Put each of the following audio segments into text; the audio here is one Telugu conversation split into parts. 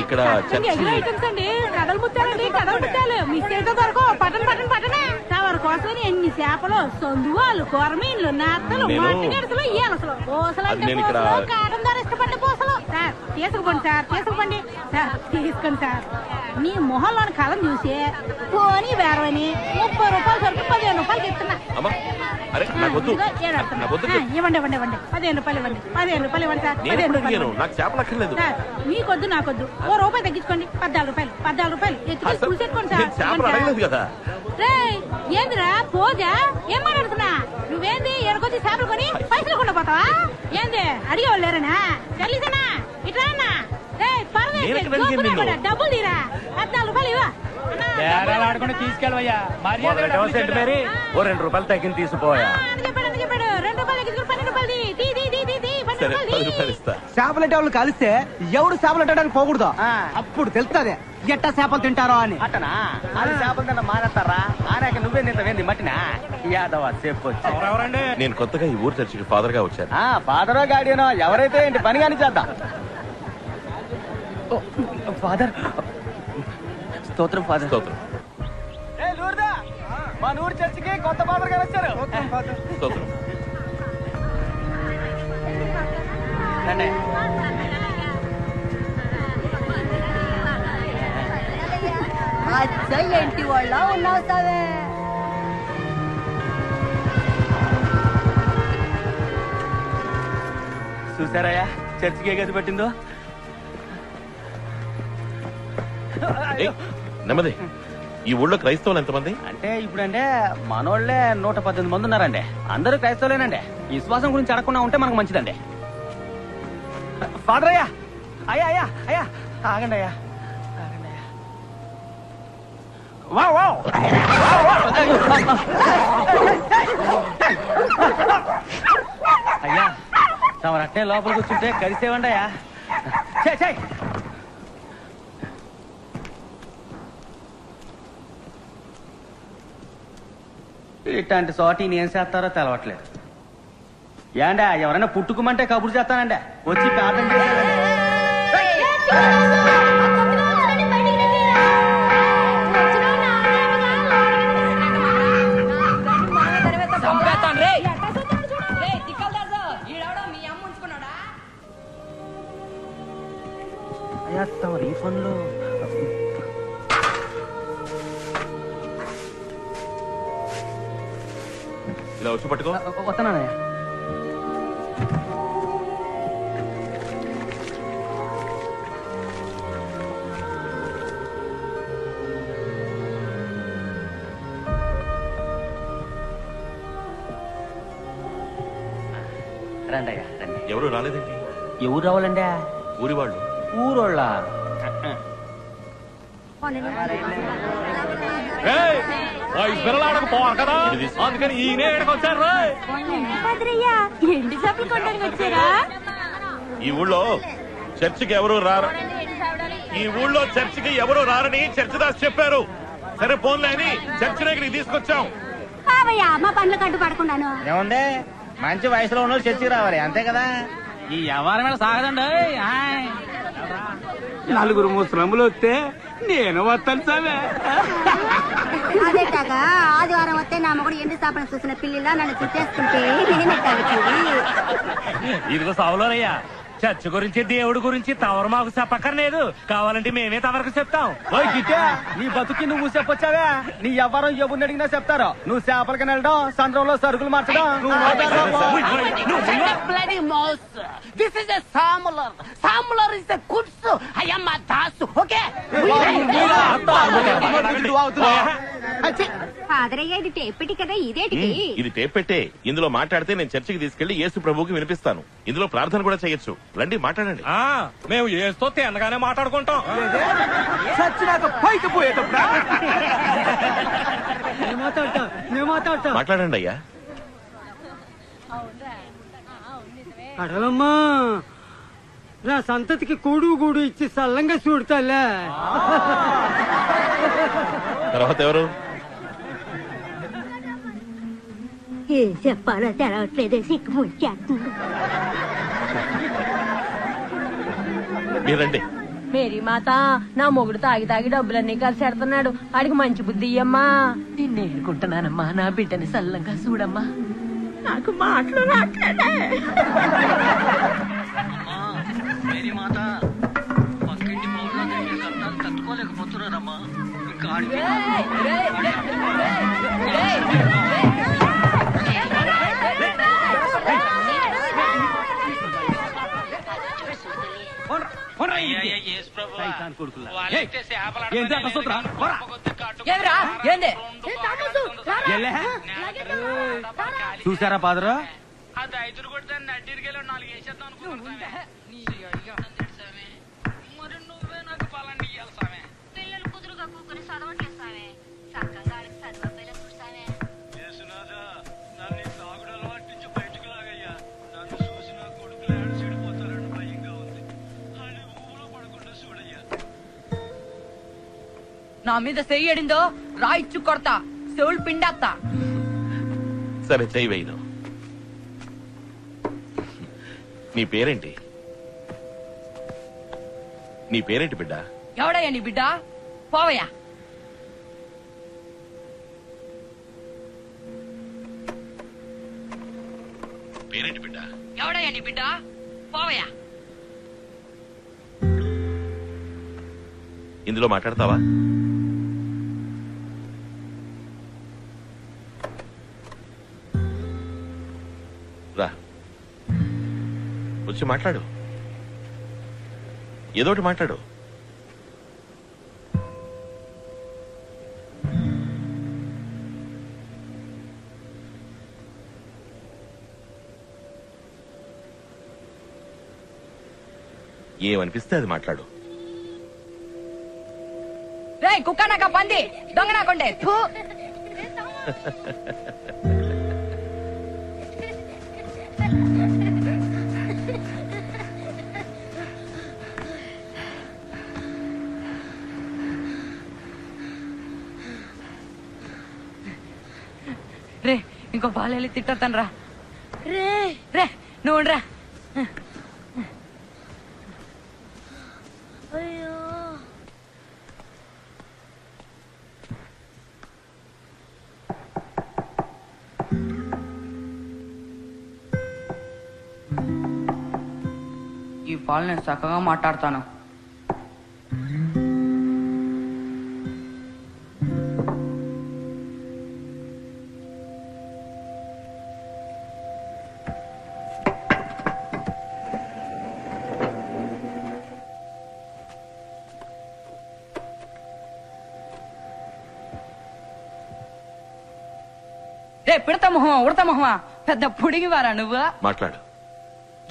ఇక్కడ కథలు ముత్తాలండి, కథలు ముత్తాలు మిస్ అయితే దొరకో. పట్టణ పట్టణ పట్టణ తవరి కోసం ఎన్ని చేపలు, సొందువాళ్ళు, కొరమీన్లు, నత్తలు, మట్టి గడసలు, ఈనసలు, పూసలంటే పూసలు, కాటం ధర ఇష్టపడ్డ పూసలు. సార్ తీసుకుపోండి, సార్ తీసుకుపోండి, సార్ తీసుకోండి సార్. నీ మొహంలోని కళం చూసి పోనీ వేరవని 30 రూపాయలు సరుకు 15 రూపాయలకి ఇస్తున్నా. ఇవ్వండి ఇవ్వండి ఇవ్వండి 15 రూపాయలు ఇవ్వండి. 15 రూపాయలు ఇవ్వండి సార్. 15 రూపాయలు సార్. మీకొద్దు నాకొద్దు, ఓ రూపాయి తగ్గించుకోండి. 14 రూపాయలు 14 రూపాయలు ఎత్తుకొని చూసేసుకోండి సార్. రే ఏందిరా పోజా, ఏం మాట్లాడుతున్నా? నువ్వేంది ఎడకొచ్చి చేపలు కొని పైసలు కొండ పోతావా? ఏంది అడిగేవాళ్ళు లేరనా? చెల్లిసనా ఇట్లా అన్నా? రే పర్వాలేదు డబ్బులు తీరా. 14 రూపాయలు ఇవ్వ. తీసుకెళ్ళవయ్యా, ఓ 2 రూపాయలు తగ్గింది తీసుకోయా. చెప్పాడు 2 రూపాయలు తగ్గించుకుని 12 రూపాయలు చేపలంటే వాళ్ళు కలిస్తే ఎవడు చేపలు పెట్టడానికి పోకూడదు. అప్పుడు తెలుస్తుంది ఎట్టా చేపలు తింటారో అని. అట్టనా? అది చేపలు తింటా మానేస్తారా? ఆనాక నువ్వే తింటావేంది మట్టినా? యాదవ చెప్పొచ్చు. నేను కొత్తగా ఈ ఊరు చర్చికి ఫాదర్ గా వచ్చాను. ఫాదరో గాడియనో ఎవరైతే ఏంటి పని కానీ చేద్దాం. ఫాదర్ స్తోత్రం. ఫాదర్ స్తోత్రం. మా ఊరు చర్చికి కొత్త ఫాదర్ గారు వచ్చారు. స్తోత్రం. ఏంటి వాళ్ళ ఉన్నావు సావే. చూసారయ్యా చర్చికి ఏ గది పెట్టిందో. నెమ్మది. ఈ ఊళ్ళో క్రైస్తవులు ఎంతమంది? అంటే ఇప్పుడంటే మనోళ్లే 118 మంది ఉన్నారండి. అందరూ క్రైస్తవులేనండి. విశ్వాసం గురించి అడగకుండా ఉంటే మనకు మంచిదండి. ఫాదర్ అయ్యా, అయ్యా అయ్యా అయ్యా ఆగండి అయ్యా, ఆగండి అయ్యా. అయ్యా తమరు అట్టే లోపలికి కూర్చుంటే కలిసేవండి అయ్యా. ఇట్లాంటి చోట ఏం చేస్తారో తెలవట్లేదు. ఏండా ఎవరైనా పుట్టుకోమంటే కబురు చేస్తానండి, వచ్చి ప్రార్థన చేస్తానండి. అయ్యా తమ రీఫండ్లు ఇలా వచ్చి పట్టుకో. వస్తున్నానయ్యా. రండి అయ్యా రండి. ఎవరు రాలేదండి? ఎవరు రావాలండి? ఊరి వాళ్ళు. ఊరోళ్ళ కదా, అందుకని ఈయనే వచ్చారు. ఎండి చేపలు కొనడానికి వచ్చారా? ఈ ఊళ్ళో చర్చికి ఎవరు రారు. ఈ ఊళ్ళో చర్చికి ఎవరు రారని చర్చిదాస్ చెప్పారు. సరే పోన్లే అని చర్చి దగ్గరికి తీసుకొచ్చాం. మా పనులు కట్టు పడకుండాను ఏముంది, మంచి వయసులో ఉన్న చర్చికి రావాలి అంతే కదా. ఈ వ్యవహారం మీద సాగదండి. 4 ముస్లింలు వస్తే నేను వస్తాను సామే. అదే కాక ఆదివారం వస్తే నా మొగుడు ఎండి స్థాపన చూసిన పిల్లిలా నన్ను చుట్టేస్తుంటే ఇదిగో సావులోనయ్యా, చర్చ్ గురించి దేవుడి గురించి తవరు మాకు చెప్పక్కర్లేదు. కావాలంటే మేమే తవరకు చెప్తాం. నీ బతుకి నువ్వు చెప్పొచ్చావే. నీ ఎవరం ఎవరిని అడిగినా చెప్తారు. నువ్వు చేపలకి వెళ్ళడం, సంద్రంలో సరుకులు మార్చడం. ఇది టేప్ పెట్టే. ఇందులో మాట్లాడితే నేను చర్చికి తీసుకెళ్లి యేసు ప్రభువుకి వినిపిస్తాను. ఇందులో ప్రార్థన కూడా చేయొచ్చు. రండి మాట్లాడండి. మేము ఏస్తో తిన్నగానే మాట్లాడుకుంటాం. మాట్లాడండి అయ్యా. అడలమ్మా, నా సంతతికి కూడు ఇచ్చి సల్లంగా చూడతాలే. తర్వాత ఎవరు? ఏం చెప్పాలో తెలవట్లేదే సిక్కు ముచ్చేస్తుంది. మీరండి. మేరీ మాత, నా మొగుడు తాగి తాగి డబ్బులన్నీ కలిసి ఎడుతున్నాడు. ఆడికి మంచి బుద్ధి ఇయ్యమ్మా. నిన్ను ఏడుకుంటున్నానమ్మా, నా బిడ్డని సల్లంగా చూడమ్మా. నాకు మాటలు రాట్లేదే. తట్టుకోలేకపోతున్నారమ్మా. చూసారా పాదరా? పిల్లలు కుదురుగా కూకుని చదవట్లేస్తామే. చక్కగా చదువుపైన చూస్తామే. నా మీద చెయ్యడిందో రాయిచ్చు కొడతా, చెవులు పిండేస్తా. సరే చెయ్యి వేయను. నీ పేరేంటి? నీ పేరేంటి బిడ్డ? ఎవడయ్యా నీ బిడ్డ? పోవయ్యా. పేరేంటి బిడ్డ? ఎవడయ్యా నీ బిడ్డ? పోవయ్యా. ఇందులో మాట్లాడతావా? రా, వచ్చి మాట్లాడు. ఏదోటి మాట్లాడు. ఏమనిపిస్తే అది మాట్లాడు. రే కుక్క నాక పంది దొంగ నాకుండే. రే ఇంకో బాలెళ్ళి తిట్టొద్దాను రా. రే రే నువ్వు రా. అయ్యో ఈ పాలు నేను చక్కగా మాట్లాడతాను. రే పిడత మొహమా ఉడత మొహమా పెద్ద పుడిగివారా నువ్వు? మాట్లాడు.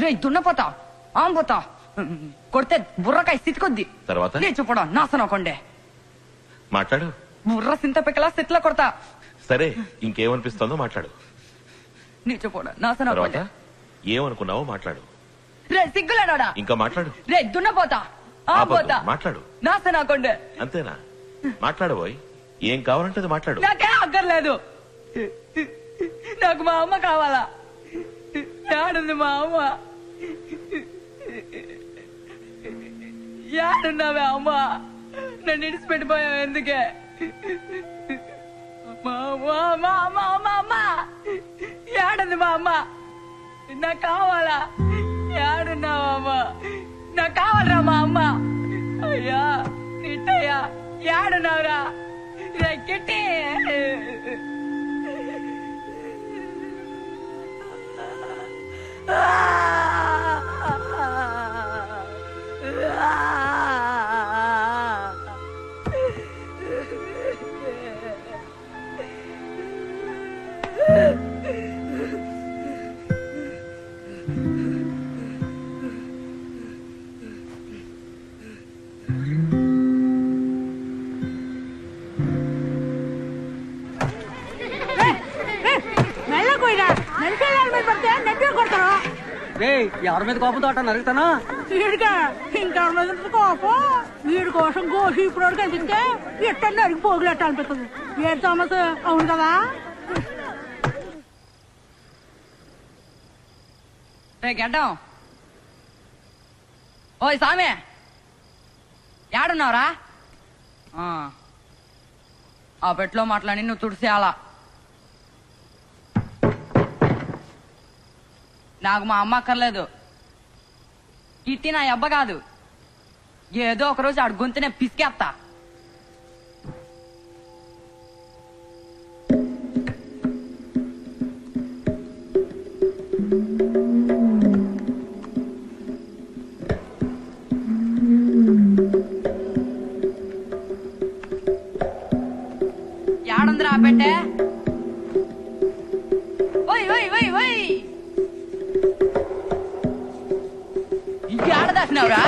రే దున్నపోతా ఆంపోతా కొడితే బుర్రకాయ సిట్టుకొద్ది. తర్వాత నీ చూపడా నాశనం కొండే. మాట్లాడు. బుర్ర సింత పిక్కలా సిట్ల కొడతా. సరే, ఇంకేమనిపిస్తుందో మాట్లాడు. నీ చూపడా నాశనం తర్వాత కొండే. ఏమనుకున్నావో మాట్లాడు. రే సిగ్గులేడా? ఇంకా మాట్లాడు. రే దున్నపోతా ఆంపోతా ఆపొద్దు, మాట్లాడు. నాశనం కొండే. అంతేనా? మాట్లాడబోయ్. ఏం కావాలంటే అది మాట్లాడు. నాకే అక్కర్లేదు. నాకు మా అమ్మ కావాలా. యాడుంది మా అమ్మ? యాడున్నావే అమ్మ? నన్ను ఇడిచిపెట్టిపోయావు ఎందుకే? మా అమ్మ యాడుంది మా అమ్మ? నాకు కావాలా. యాడున్నావా అమ్మ? నాకు కావాలరా మా అమ్మ. అయ్యా ఇట్టయ్యా యాడున్నావురా? కిట్టి ఎవరి మీద కోపంతో అట్ట నరుగుతాను? వీడిగా ఇంకా కోపం. వీడి కోసం గోసి ఇప్పుడు కనిపిస్తే ఎట్టండి అడిగి పోగులెట్ట అనిపిస్తుంది. ఏడు థామస్ అవును కదా. రే గడ్డం ఓయ్ సామే యాడున్నావురా ఆ పెట్లో మాట్లాడి నువ్వు తుడిసేయాలా నాకు మా అమ్మ అక్కర్లేదు కిట్టి నా అబ్బ కాదు ఏదో ఒకరోజు ఆడు గొంతునే పిసికేస్తా యాడుందిరా ఆ పెట్టే ఓయ్ ఓయ్ ఓయ్ ఓయ్ ఇంకేడ దాసినావురా